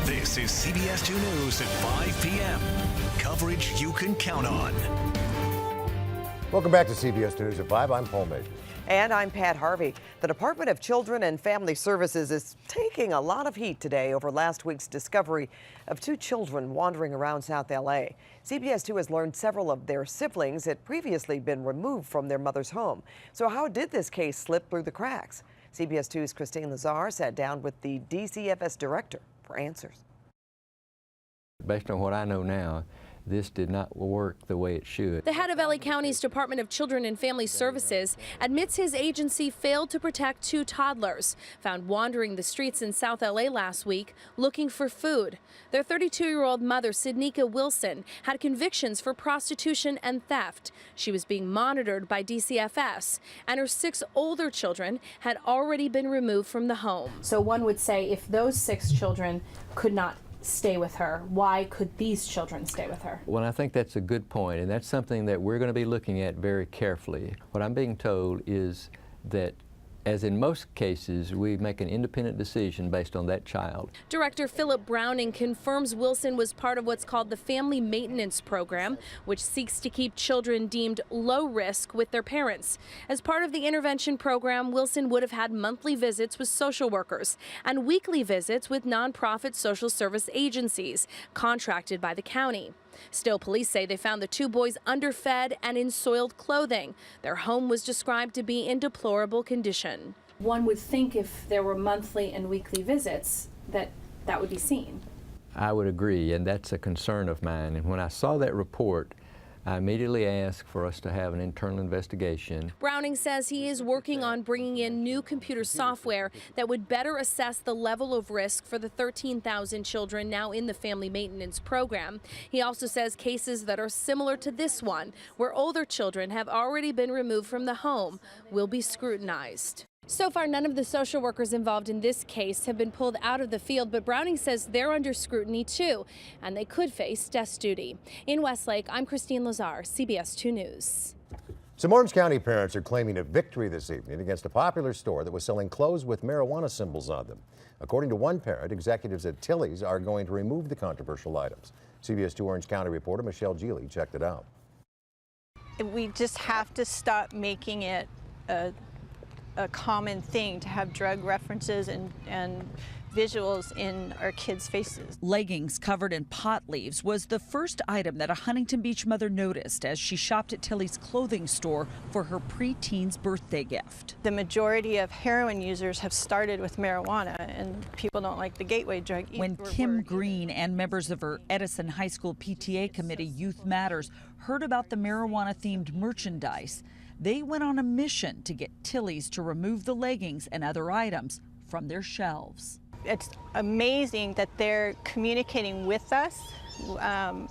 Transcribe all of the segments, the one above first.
This is CBS 2 News at 5 p.m. Coverage you can count on. Welcome back to CBS 2 News at 5. I'm Paul Major. And I'm Pat Harvey. The Department of Children and Family Services is taking a lot of heat today over last week's discovery of 2 children wandering around South L.A. CBS 2 has learned several of their siblings had previously been removed from their mother's home. So how did this case slip through the cracks? CBS 2's Christine Lazar sat down with the DCFS director for answers. Based on what I know now, this did not work the way it should. The head of LA County's Department of Children and Family Services admits his agency failed to protect 2 toddlers found wandering the streets in South LA last week looking for food. Their 32-year-old mother, Sidnika Wilson, had convictions for prostitution and theft. She was being monitored by DCFS, and her 6 older children had already been removed from the home. So one would say if those 6 children could not stay with her, why could these children stay with her? Well, I think that's a good point, and that's something that we're going to be looking at very carefully. What I'm being told is that, as in most cases, we make an independent decision based on that child. Director Philip Browning confirms Wilson was part of what's called the Family Maintenance Program, which seeks to keep children deemed low risk with their parents. As part of the intervention program, Wilson would have had monthly visits with social workers and weekly visits with nonprofit social service agencies contracted by the county. Still, police say they found the 2 boys underfed and in soiled clothing. Their home was described to be in deplorable condition. One would think if there were monthly and weekly visits that would be seen. I would agree, and that's a concern of mine. And when I saw that report, I immediately asked for us to have an internal investigation. Browning says he is working on bringing in new computer software that would better assess the level of risk for the 13,000 children now in the Family Maintenance Program. He also says cases that are similar to this one, where older children have already been removed from the home, will be scrutinized. So far, none of the social workers involved in this case have been pulled out of the field, but Browning says they're under scrutiny too, and they could face desk duty. In Westlake, I'm Christine Lazar, CBS 2 News. Some Orange County parents are claiming a victory this evening against a popular store that was selling clothes with marijuana symbols on them. According to one parent, executives at Tilly's are going to remove the controversial items. CBS 2 Orange County reporter Michelle Geely checked it out. We just have to stop making it a common thing to have drug references and visuals in our kids' faces. Leggings covered in pot leaves was the first item that a Huntington Beach mother noticed as she shopped at Tilly's clothing store for her pre-teen's birthday gift. The majority of heroin users have started with marijuana, and people don't like the gateway drug either. When Kim Green and members of her Edison High School PTA committee, Youth Matters, heard about the marijuana-themed merchandise, they went on a mission to get Tilly's to remove the leggings and other items from their shelves. It's amazing that they're communicating with us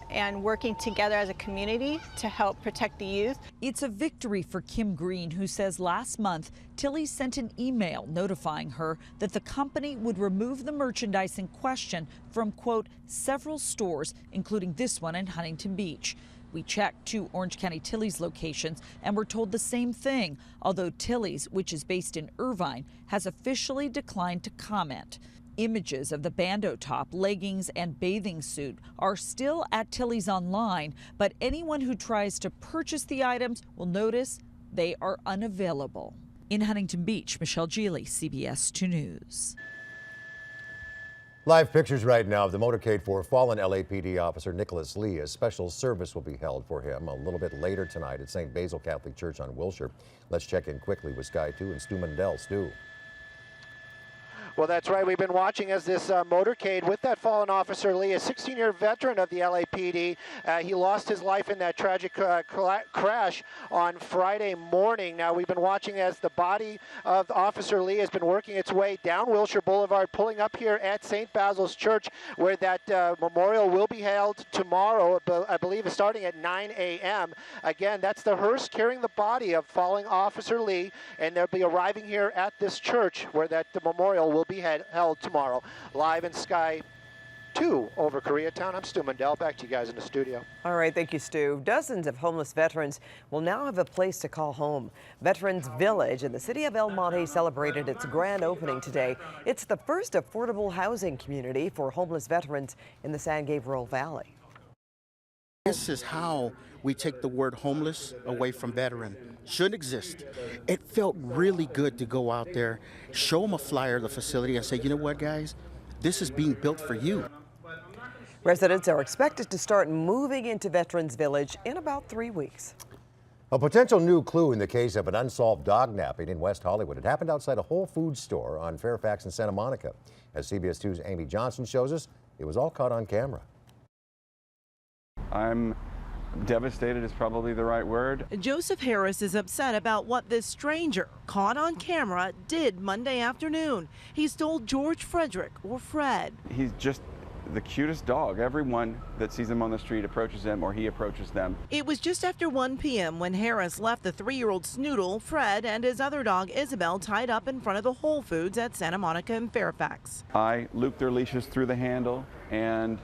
and working together as a community to help protect the youth. It's a victory for Kim Green, who says last month Tilly's sent an email notifying her that the company would remove the merchandise in question from, quote, several stores, including this one in Huntington Beach. We checked 2 Orange County Tilly's locations and were told the same thing, although Tilly's, which is based in Irvine, has officially declined to comment. Images of the bandeau top, leggings, and bathing suit are still at Tilly's online, but anyone who tries to purchase the items will notice they are unavailable. In Huntington Beach, Michelle Geely, CBS 2 News. Live pictures right now of the motorcade for fallen LAPD officer Nicholas Lee. A special service will be held for him a little bit later tonight at St. Basil Catholic Church on Wilshire. Let's check in quickly with Sky 2 and Stu Mundell. Stu. Well, that's right. We've been watching as this motorcade with that fallen officer Lee, a 16-year veteran of the LAPD. He lost his life in that tragic crash on Friday morning. Now, we've been watching as the body of Officer Lee has been working its way down Wilshire Boulevard, pulling up here at St. Basil's Church, where that memorial will be held tomorrow, I believe is starting at 9 a.m. Again, that's the hearse carrying the body of falling Officer Lee, and they'll be arriving here at this church where that memorial will be held tomorrow. Live in Sky 2 over Koreatown. I'm Stu Mundell. Back to you guys in the studio. All right, thank you, Stu. Dozens of homeless veterans will now have a place to call home. Veterans Village in the city of El Monte celebrated its grand opening today. It's the first affordable housing community for homeless veterans in the San Gabriel Valley. This is how we take the word homeless away from veteran. Shouldn't exist. It felt really good to go out there, show them a flyer of the facility and say, you know what, guys, this is being built for you. Residents are expected to start moving into Veterans Village in about 3 weeks. A potential new clue in the case of an unsolved dog napping in West Hollywood. It happened outside a Whole Foods store on Fairfax and Santa Monica. As CBS 2's Amy Johnson shows us, it was all caught on camera. I'm devastated is probably the right word. Joseph Harris is upset about what this stranger, caught on camera, did Monday afternoon. He stole George Frederick, or Fred. He's just the cutest dog. Everyone that sees him on the street approaches him or he approaches them. It was just after 1 p.m. when Harris left the 3-year-old Snoodle, Fred, and his other dog Isabel tied up in front of the Whole Foods at Santa Monica and Fairfax. I looped their leashes through the handle and,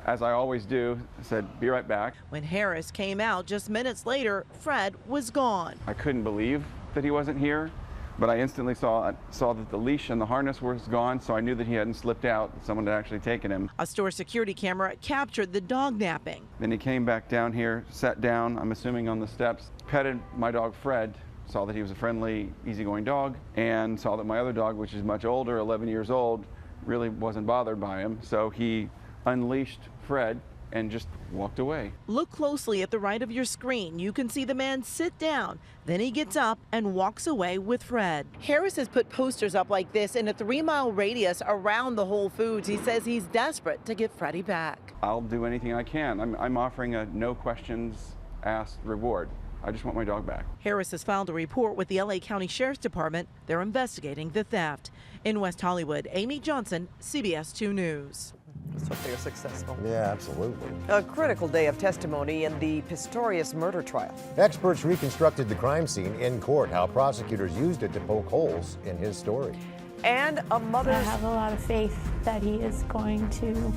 as I always do, said, be right back. When Harris came out just minutes later, Fred was gone. I couldn't believe that he wasn't here, but I instantly saw that the leash and the harness was gone, so I knew that he hadn't slipped out, that someone had actually taken him. A store security camera captured the dog napping. Then he came back down here, sat down, I'm assuming on the steps, petted my dog Fred, saw that he was a friendly, easygoing dog, and saw that my other dog, which is much older, 11 years old, really wasn't bothered by him, so he unleashed Fred and just walked away. Look closely at the right of your screen. You can see the man sit down. Then he gets up and walks away with Fred. Harris has put posters up like this in a 3-mile radius around the Whole Foods. He says he's desperate to get Freddie back. I'll do anything I can. I'm offering a no questions asked reward. I just want my dog back. Harris has filed a report with the LA County Sheriff's Department. They're investigating the theft. In West Hollywood, Amy Johnson, CBS 2 News. Let's hope they are successful. Yeah, absolutely. A critical day of testimony in the Pistorius murder trial. Experts reconstructed the crime scene in court, how prosecutors used it to poke holes in his story. And a mother's... I have a lot of faith that he is going to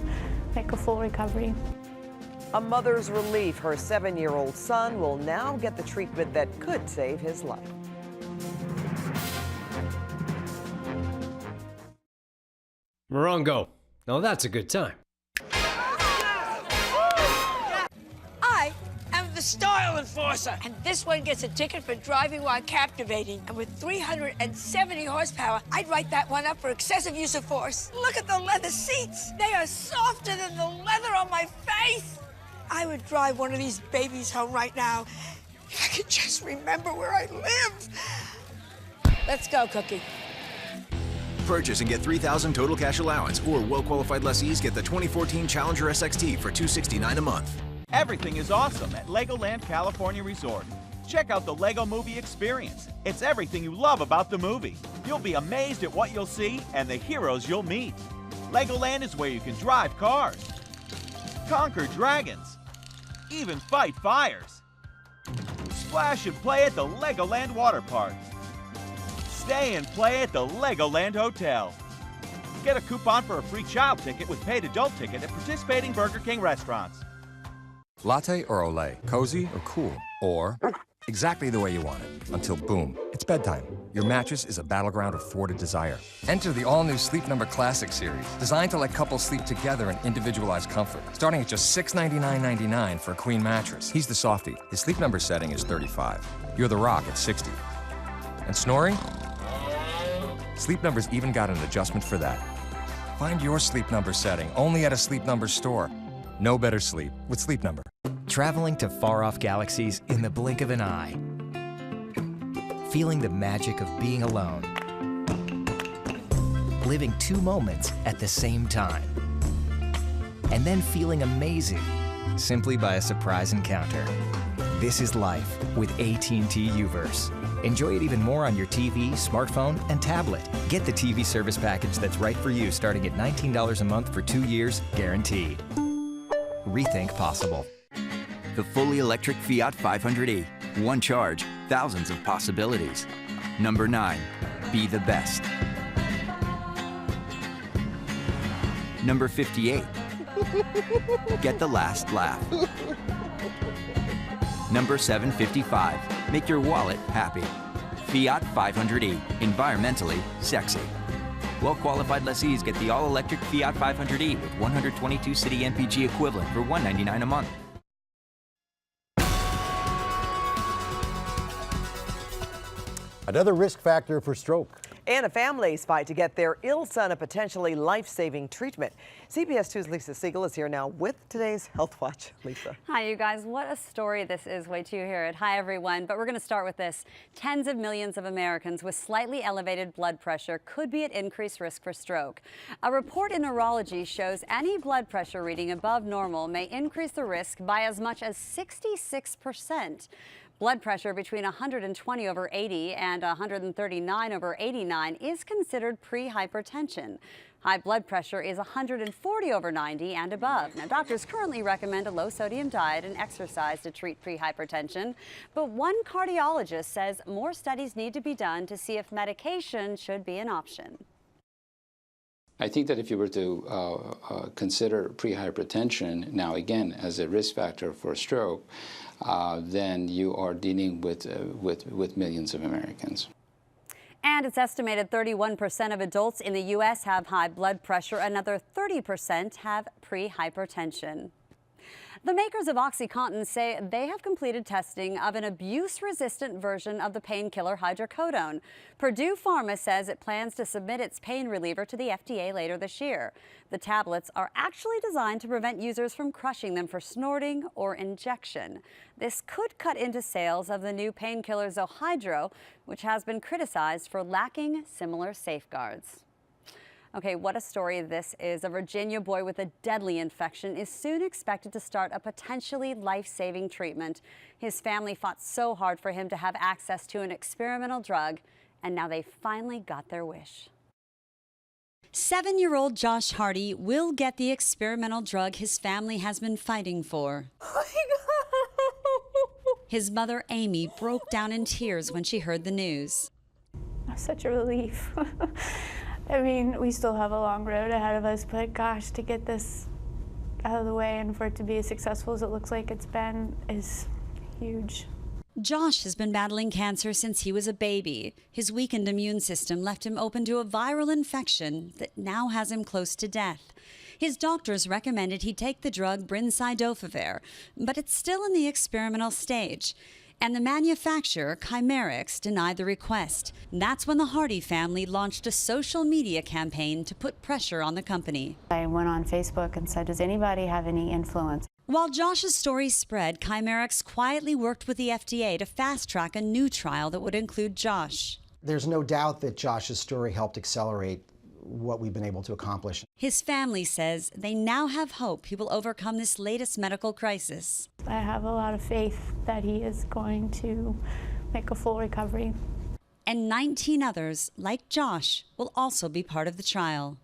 make a full recovery. A mother's relief. Her 7-year-old son will now get the treatment that could save his life. Morongo. Now that's a good time. I am the style enforcer, and this one gets a ticket for driving while captivating. And with 370 horsepower, I'd write that one up for excessive use of force. Look at the leather seats. They are softer than the leather on my face. I would drive one of these babies home right now if I could just remember where I live. Let's go, Cookie. Purchase and get $3,000 total cash allowance, or well-qualified lessees get the 2014 Challenger SXT for $269 a month. Everything is awesome at Legoland California Resort. Check out the Lego Movie Experience. It's everything you love about the movie. You'll be amazed at what you'll see and the heroes you'll meet. Legoland is where you can drive cars, conquer dragons, even fight fires. Splash and play at the Legoland Water Park. Stay and play at the Legoland Hotel. Get a coupon for a free child ticket with paid adult ticket at participating Burger King restaurants. Latte or Olay, cozy or cool, or exactly the way you want it. Until boom, it's bedtime. Your mattress is a battleground of thwarted desire. Enter the all-new Sleep Number Classic series, designed to let couples sleep together in individualized comfort. Starting at just $699.99 for a queen mattress. He's the softie. His Sleep Number setting is 35. You're the rock at 60. And snoring? Sleep Number's even got an adjustment for that. Find your Sleep Number setting only at a Sleep Number store. No better sleep with Sleep Number. Traveling to far-off galaxies in the blink of an eye. Feeling the magic of being alone. Living 2 moments at the same time. And then feeling amazing simply by a surprise encounter. This is life with AT&T Uverse. Enjoy it even more on your TV, smartphone, and tablet. Get the TV service package that's right for you starting at $19 a month for 2 years, guaranteed. Rethink possible. The fully electric Fiat 500e. One charge, thousands of possibilities. Number 9, be the best. Number 58, Get the last laugh. Number 755. Make your wallet happy. Fiat 500e. Environmentally sexy. Well-qualified lessees get the all-electric Fiat 500e with 122 city MPG equivalent for $199 a month. Another risk factor for stroke. And a family's fight to get their ill son a potentially life-saving treatment. CBS 2's Lisa Siegel is here now with today's Health Watch. Lisa. Hi, you guys. What a story this is. Wait till you hear it. Hi, everyone. But we're going to start with this. Tens of millions of Americans with slightly elevated blood pressure could be at increased risk for stroke. A report in Neurology shows any blood pressure reading above normal may increase the risk by as much as 66%. Blood pressure between 120/80 and 139/89 is considered pre-hypertension. High blood pressure is 140/90 and above. Now, doctors currently recommend a low-sodium diet and exercise to treat pre-hypertension, but one cardiologist says more studies need to be done to see if medication should be an option. I think that if you were to consider pre-hypertension, now again, as a risk factor for stroke, then you are dealing with millions of Americans. And it's estimated 31% of adults in the U.S. have high blood pressure. Another 30% have pre-hypertension. The makers of OxyContin say they have completed testing of an abuse-resistant version of the painkiller hydrocodone. Purdue Pharma says it plans to submit its pain reliever to the FDA later this year. The tablets are actually designed to prevent users from crushing them for snorting or injection. This could cut into sales of the new painkiller Zohydro, which has been criticized for lacking similar safeguards. Okay, what a story this is. A Virginia boy with a deadly infection is soon expected to start a potentially life-saving treatment. His family fought so hard for him to have access to an experimental drug, and now they finally got their wish. 7-year-old Josh Hardy will get the experimental drug his family has been fighting for. Oh my God. His mother, Amy, broke down in tears when she heard the news. Such a relief. I mean, we still have a long road ahead of us, but gosh, to get this out of the way and for it to be as successful as it looks like it's been is huge. Josh has been battling cancer since he was a baby. His weakened immune system left him open to a viral infection that now has him close to death. His doctors recommended he take the drug brincidofovir, but it's still in the experimental stage. And the manufacturer, Chimerix, denied the request. That's when the Hardy family launched a social media campaign to put pressure on the company. I went on Facebook and said, does anybody have any influence? While Josh's story spread, Chimerix quietly worked with the FDA to fast-track a new trial that would include Josh. There's no doubt that Josh's story helped accelerate what we've been able to accomplish. His family says they now have hope he will overcome this latest medical crisis. I have a lot of faith that he is going to make a full recovery. And 19 others, like Josh, will also be part of the trial.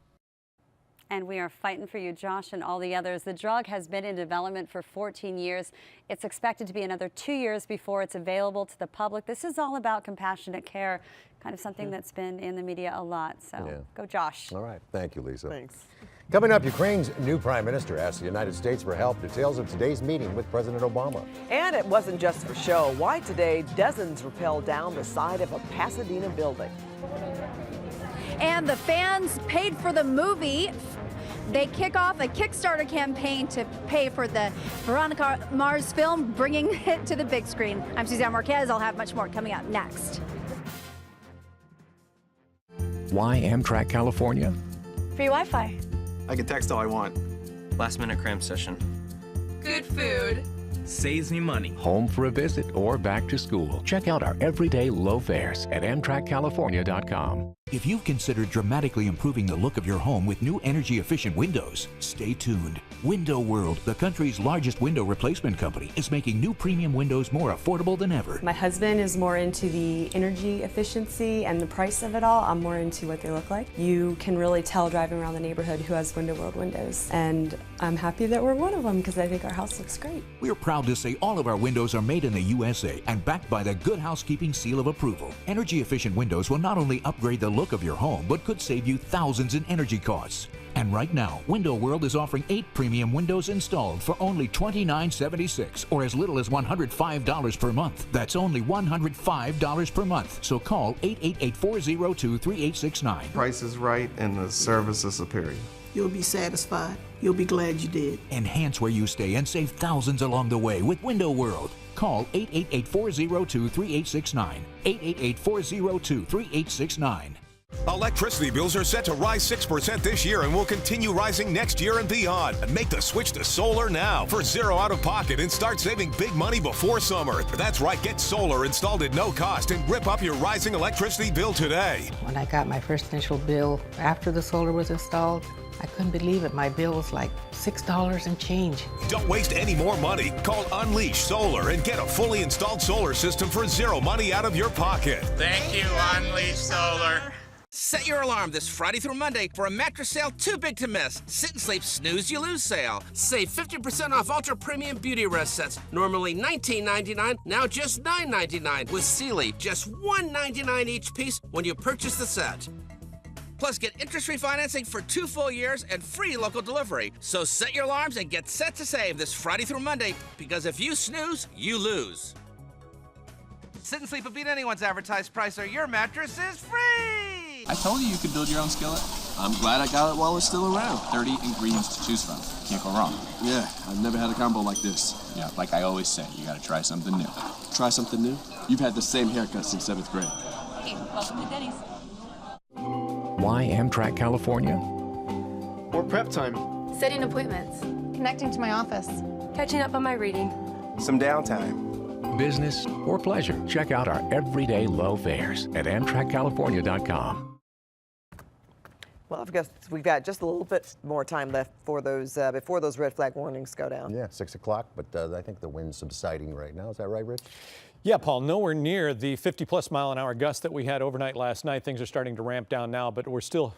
And we are fighting for you, Josh, and all the others. The drug has been in development for 14 years. It's expected to be another 2 years before it's available to the public. This is all about compassionate care, kind of something that's been in the media a lot. So go, Josh. All right. Thank you, Lisa. Thanks. Coming up, Ukraine's new prime minister asked the United States for help. Details of today's meeting with President Obama. And it wasn't just for show. Why today dozens rappelled down the side of a Pasadena building. And the fans paid for the movie. They kick off a Kickstarter campaign to pay for the Veronica Mars film, bringing it to the big screen. I'm Suzanne Marquez. I'll have much more coming up next. Why Amtrak California? Free Wi-Fi. I can text all I want. Last minute cram session. Good food. Saves me money. Home for a visit or back to school. Check out our everyday low fares at AmtrakCalifornia.com. If you've considered dramatically improving the look of your home with new energy-efficient windows, stay tuned. Window World, the country's largest window replacement company, is making new premium windows more affordable than ever. My husband is more into the energy efficiency and the price of it all. I'm more into what they look like. You can really tell driving around the neighborhood who has Window World windows. And I'm happy that we're one of them because I think our house looks great. We're proud to say all of our windows are made in the USA and backed by the Good Housekeeping Seal of Approval. Energy-efficient windows will not only upgrade the look of your home, but could save you thousands in energy costs. And right now, Window World is offering 8 premium windows installed for only $29.76 or as little as $105 per month. That's only $105 per month. So call 888-402-3869. Price is right and the service is superior. You'll be satisfied. You'll be glad you did. Enhance where you stay and save thousands along the way with Window World. Call 888-402-3869. 888-402-3869. Electricity bills are set to rise 6% this year and will continue rising next year and beyond. Make the switch to solar now for zero out of pocket and start saving big money before summer. That's right, get solar installed at no cost and rip up your rising electricity bill today. When I got my first initial bill after the solar was installed, I couldn't believe it. My bill was like $6 and change. Don't waste any more money. Call Unleash Solar and get a fully installed solar system for zero money out of your pocket. Thank you, Unleash Solar. Set your alarm this Friday through Monday for a mattress sale too big to miss. Sit and Sleep Snooze You Lose sale. Save 50% off ultra premium beauty rest sets. Normally $19.99, now just $9.99. With Sealy, just $1.99 each piece when you purchase the set. Plus, get interest-free financing for 2 full years and free local delivery. So set your alarms and get set to save this Friday through Monday, because if you snooze, you lose. Sit and Sleep will beat anyone's advertised price, or your mattress is free! I told you could build your own skillet. I'm glad I got it while it's still around. 30 ingredients to choose from. Can't go wrong. Yeah, I've never had a combo like this. Yeah, like I always say, you gotta try something new. Try something new? You've had the same haircut since 7th grade. Hey, welcome to Denny's. Why Amtrak California? More prep time. Setting appointments. Connecting to my office. Catching up on my reading. Some downtime. Business or pleasure, check out our everyday low fares at AmtrakCalifornia.com. Well, I guess we've got just a little bit more time left for those before those red flag warnings go down. Yeah, 6 o'clock, but I think the wind's subsiding right now. Is that right, Rich? Yeah, Paul, nowhere near the 50-plus mile-an-hour gust that we had overnight last night. Things are starting to ramp down now, but we're still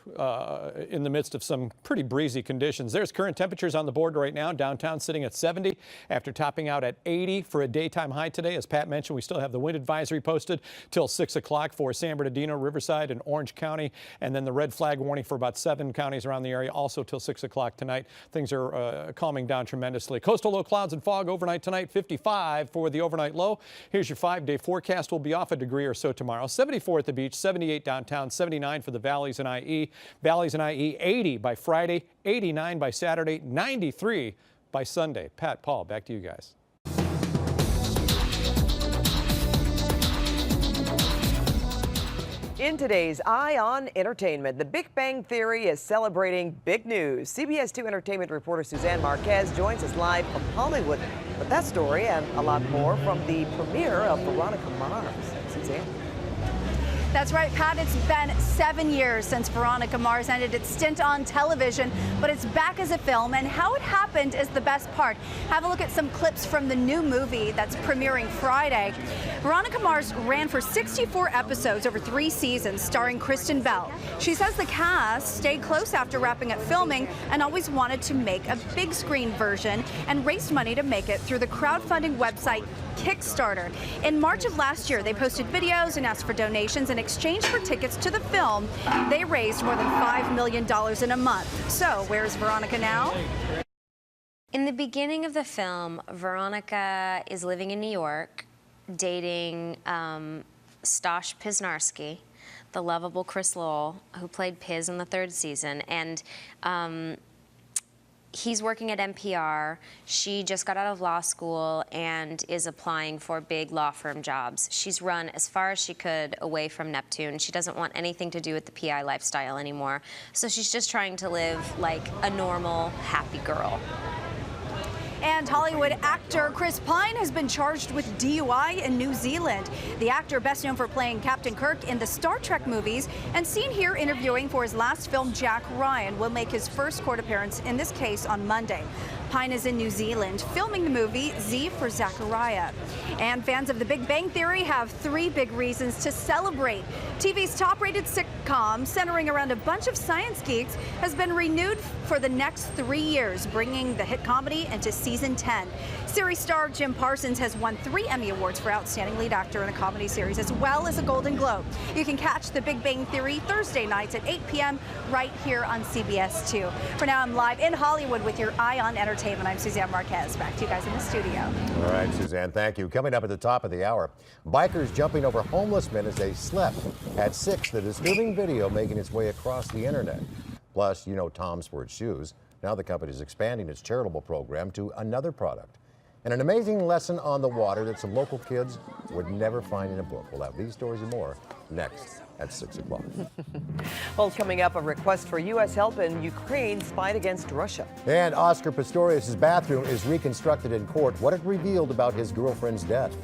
in the midst of some pretty breezy conditions. There's current temperatures on the board right now. Downtown sitting at 70 after topping out at 80 for a daytime high today. As Pat mentioned, we still have the wind advisory posted till 6 o'clock for San Bernardino, Riverside, and Orange County, and then the red flag warning for about 7 counties around the area also till 6 o'clock tonight. Things are calming down tremendously. Coastal low clouds and fog overnight tonight, 55 for the overnight low. Here's your 5-day forecast. Will be off a degree or so tomorrow. 74 at the beach, 78 downtown, 79 for the valleys and IE. Valleys and IE, 80 by Friday, 89 by Saturday, 93 by Sunday. Pat, Paul, back to you guys. In today's Eye on Entertainment, The Big Bang Theory is celebrating big news. CBS 2 Entertainment reporter Suzanne Marquez joins us live from Hollywood with that story and a lot more from the premiere of Veronica Mars. Suzanne. That's right, Pat. It's been 7 years since Veronica Mars ended its stint on television, but it's back as a film, and how it happened is the best part. Have a look at some clips from the new movie that's premiering Friday. Veronica Mars ran for 64 episodes over 3 seasons, starring Kristen Bell. She says the cast stayed close after wrapping up filming and always wanted to make a big screen version and raised money to make it through the crowdfunding website Kickstarter. In March of last year, they posted videos and asked for donations in exchange for tickets to the film. They raised more than $5 million in a month. So where's Veronica now? In the beginning of the film, Veronica is living in New York, dating Stosh Pisnarski, the lovable Chris Lowell, who played Piz in the 3rd season. And he's working at NPR. She just got out of law school and is applying for big law firm jobs. She's run as far as she could away from Neptune. She doesn't want anything to do with the PI lifestyle anymore. So she's just trying to live like a normal, happy girl. And Hollywood actor Chris Pine has been charged with DUI in New Zealand. The actor, best known for playing Captain Kirk in the Star Trek movies and seen here interviewing for his last film, Jack Ryan, will make his first court appearance in this case on Monday. Pine is in New Zealand filming the movie Z for Zachariah. And fans of The Big Bang Theory have 3 big reasons to celebrate. TV's top-rated sitcom, centering around a bunch of science geeks, has been renewed for the next 3 years, bringing the hit comedy into season Season 10. Series star Jim Parsons has won 3 Emmy Awards for Outstanding Lead Actor in a Comedy Series, as well as a Golden Globe. You can catch The Big Bang Theory Thursday nights at 8 p.m. right here on CBS 2. For now, I'm live in Hollywood with your Eye on Entertainment. I'm Suzanne Marquez. Back to you guys in the studio. All right, Suzanne, thank you. Coming up at the top of the hour, bikers jumping over homeless men as they slept. At 6, the disturbing video making its way across the internet. Plus, you know Tom Sports shoes. Now the company is expanding its charitable program to another product. And an amazing lesson on the water that some local kids would never find in a book. We'll have these stories and more next at 6 o'clock. Well, coming up, a request for U.S. help in Ukraine's fight against Russia. And Oscar Pistorius' bathroom is reconstructed in court. What it revealed about his girlfriend's death.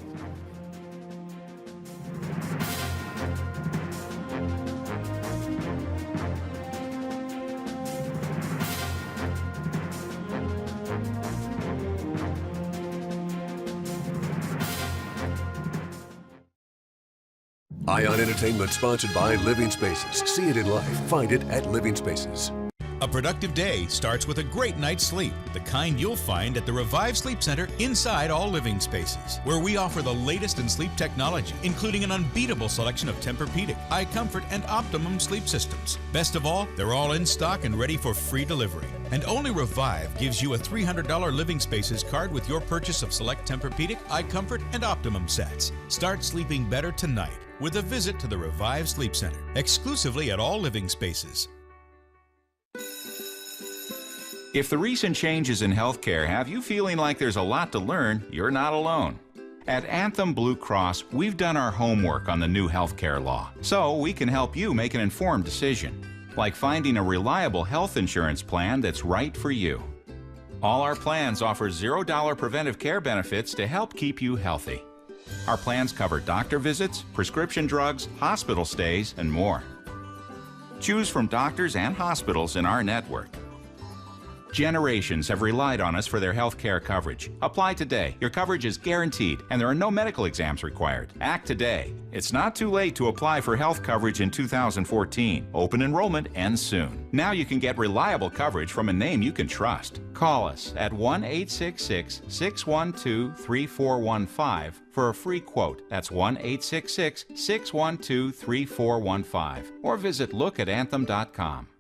Eye on Entertainment, sponsored by Living Spaces. See it in life. Find it at Living Spaces. A productive day starts with a great night's sleep, the kind you'll find at the Revive Sleep Center inside all Living Spaces, where we offer the latest in sleep technology, including an unbeatable selection of Tempur-Pedic, iComfort, and Optimum sleep systems. Best of all, they're all in stock and ready for free delivery. And only Revive gives you a $300 Living Spaces card with your purchase of select Tempur-Pedic, iComfort, and Optimum sets. Start sleeping better tonight with a visit to the Revive Sleep Center, exclusively at all Living Spaces. If the recent changes in healthcare have you feeling like there's a lot to learn, you're not alone. At Anthem Blue Cross, we've done our homework on the new healthcare law, so we can help you make an informed decision, like finding a reliable health insurance plan that's right for you. All our plans offer $0 preventive care benefits to help keep you healthy. Our plans cover doctor visits, prescription drugs, hospital stays, and more. Choose from doctors and hospitals in our network. Generations have relied on us for their health care coverage. Apply today. Your coverage is guaranteed, and there are no medical exams required. Act today. It's not too late to apply for health coverage in 2014. Open enrollment ends soon. Now you can get reliable coverage from a name you can trust. Call us at 1-866-612-3415 for a free quote. That's 1-866-612-3415. Or visit lookatanthem.com.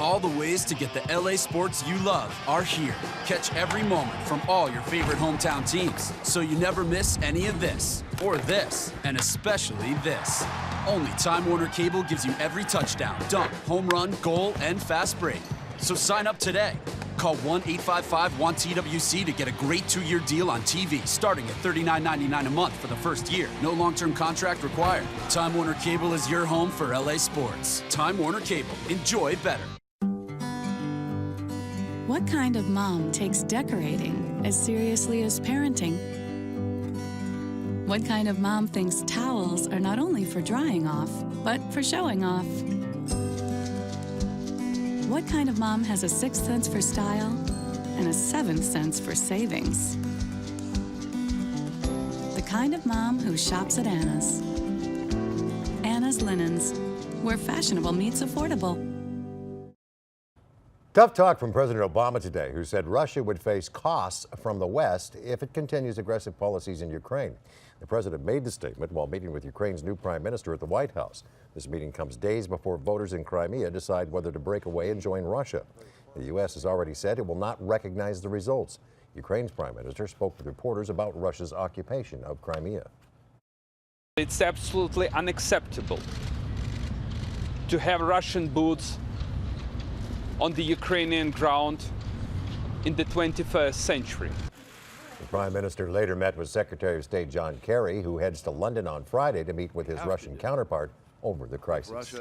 All the ways to get the LA sports you love are here. Catch every moment from all your favorite hometown teams, so you never miss any of this, or this, and especially this. Only Time Warner Cable gives you every touchdown, dunk, home run, goal, and fast break. So sign up today. Call 1-855-1TWC to get a great 2-year deal on TV, starting at $39.99 a month for the first year. No long-term contract required. Time Warner Cable is your home for LA sports. Time Warner Cable. Enjoy better. What kind of mom takes decorating as seriously as parenting? What kind of mom thinks towels are not only for drying off, but for showing off? What kind of mom has a 6th sense for style and a 7th sense for savings? The kind of mom who shops at Anna's. Anna's Linens, where fashionable meets affordable. Tough talk from President Obama today, who said Russia would face costs from the West if it continues aggressive policies in Ukraine. The president made the statement while meeting with Ukraine's new prime minister at the White House. This meeting comes days before voters in Crimea decide whether to break away and join Russia. The U.S. has already said it will not recognize the results. Ukraine's prime minister spoke with reporters about Russia's occupation of Crimea. It's absolutely unacceptable to have Russian boots on the Ukrainian ground in the 21st century. The Prime Minister later met with Secretary of State John Kerry, who heads to London on Friday to meet with his Russian counterpart over the crisis.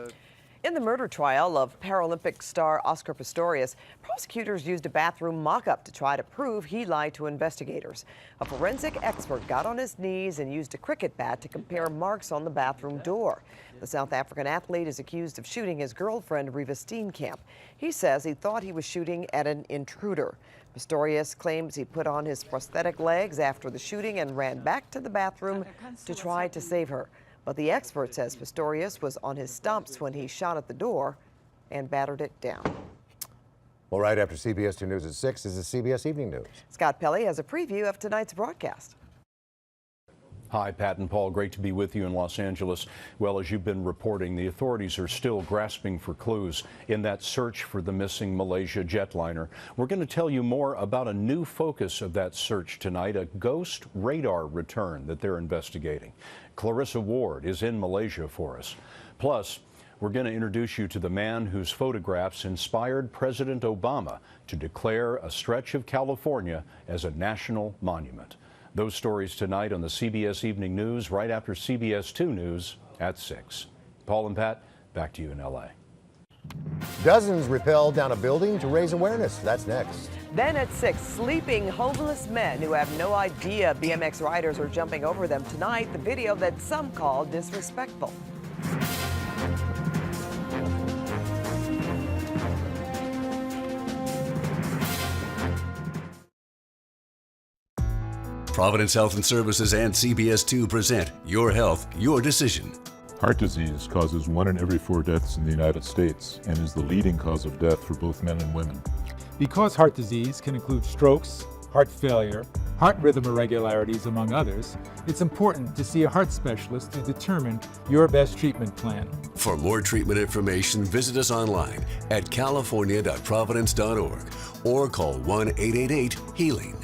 In the murder trial of Paralympic star Oscar Pistorius, prosecutors used a bathroom mock-up to try to prove he lied to investigators. A forensic expert got on his knees and used a cricket bat to compare marks on the bathroom door. The South African athlete is accused of shooting his girlfriend, Reva Steenkamp. He says he thought he was shooting at an intruder. Pistorius claims he put on his prosthetic legs after the shooting and ran back to the bathroom to try to save her. But the expert says Pistorius was on his stumps when he shot at the door and battered it down. Well, right after CBS 2 News at 6 is the CBS Evening News. Scott Pelley has a preview of tonight's broadcast. Hi, Pat and Paul. Great to be with you in Los Angeles. Well, as you've been reporting, the authorities are still grasping for clues in that search for the missing Malaysia jetliner. We're going to tell you more about a new focus of that search tonight, a ghost radar return that they're investigating. Clarissa Ward is in Malaysia for us. Plus, we're going to introduce you to the man whose photographs inspired President Obama to declare a stretch of California as a national monument. Those stories tonight on the CBS Evening News right after CBS 2 News at 6. Paul and Pat, back to you in L.A. Dozens rappelled down a building to raise awareness. That's next. Then at 6, sleeping homeless men who have no idea BMX riders are jumping over them. Tonight, the video that some call disrespectful. Providence Health and Services and CBS 2 present Your Health, Your Decision. Heart disease causes 1 in every 4 deaths in the United States and is the leading cause of death for both men and women. Because heart disease can include strokes, heart failure, heart rhythm irregularities, among others, it's important to see a heart specialist to determine your best treatment plan. For more treatment information, visit us online at california.providence.org or call 1-888-HEALING.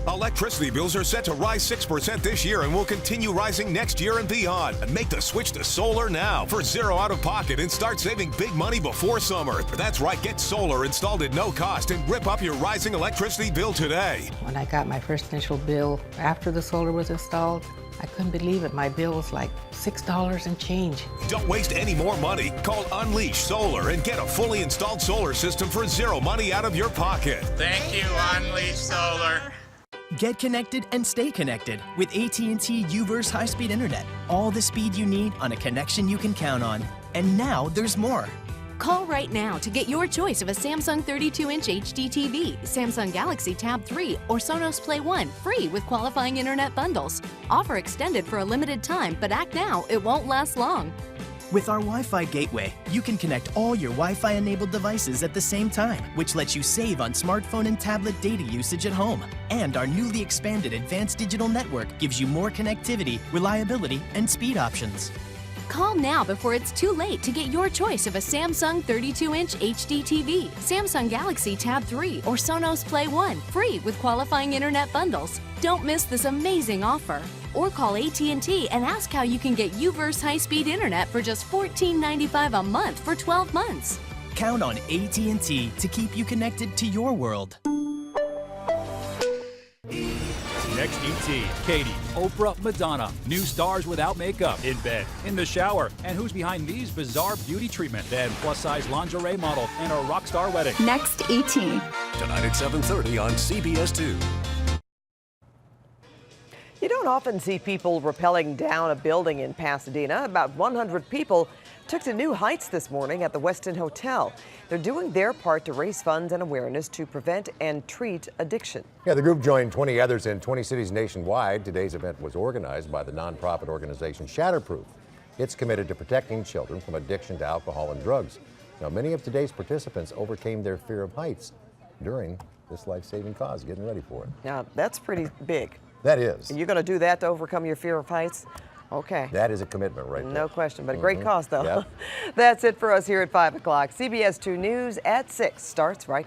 Electricity bills are set to rise 6% this year and will continue rising next year and beyond. And make the switch to solar now for zero out of pocket and start saving big money before summer. That's right, get solar installed at no cost and rip up your rising electricity bill today. When I got my first initial bill after the solar was installed, I couldn't believe it. My bill was like $6 and change. Don't waste any more money. Call Unleash Solar and get a fully installed solar system for zero money out of your pocket. Thank you, Unleash Solar. Get connected and stay connected with AT&T UVerse high-speed internet. All the speed you need on a connection you can count on. And now there's more. Call right now to get your choice of a Samsung 32-inch HD TV, Samsung Galaxy Tab 3, or Sonos Play 1 free with qualifying internet bundles. Offer extended for a limited time, but act now, it won't last long. With our Wi-Fi gateway, you can connect all your Wi-Fi enabled devices at the same time, which lets you save on smartphone and tablet data usage at home. And our newly expanded advanced digital network gives you more connectivity, reliability, and speed options. Call now before it's too late to get your choice of a Samsung 32-inch HD TV, Samsung Galaxy Tab 3, or Sonos Play 1 free with qualifying internet bundles. Don't miss this amazing offer. Or call AT&T and ask how you can get UVerse high-speed internet for just $14.95 a month for 12 months. Count on AT&T to keep you connected to your world. Next ET, Katie, Oprah, Madonna, new stars without makeup, in bed, in the shower, and who's behind these bizarre beauty treatment, then plus-size lingerie model, and a rock star wedding. Next ET. Tonight at 7:30 on CBS 2. You don't often see people rappelling down a building in Pasadena. About 100 people took to new heights this morning at the Westin Hotel. They're doing their part to raise funds and awareness to prevent and treat addiction. Yeah, the group joined 20 others in 20 cities nationwide. Today's event was organized by the nonprofit organization Shatterproof. It's committed to protecting children from addiction to alcohol and drugs. Now, many of today's participants overcame their fear of heights during this life-saving cause, getting ready for it. Now, that's pretty big. That is. And you're going to do that to overcome your fear of heights? Okay. That is a commitment right there. No question, but a great cause, though. Yep. That's it for us here at 5 o'clock. CBS 2 News at 6 starts right now.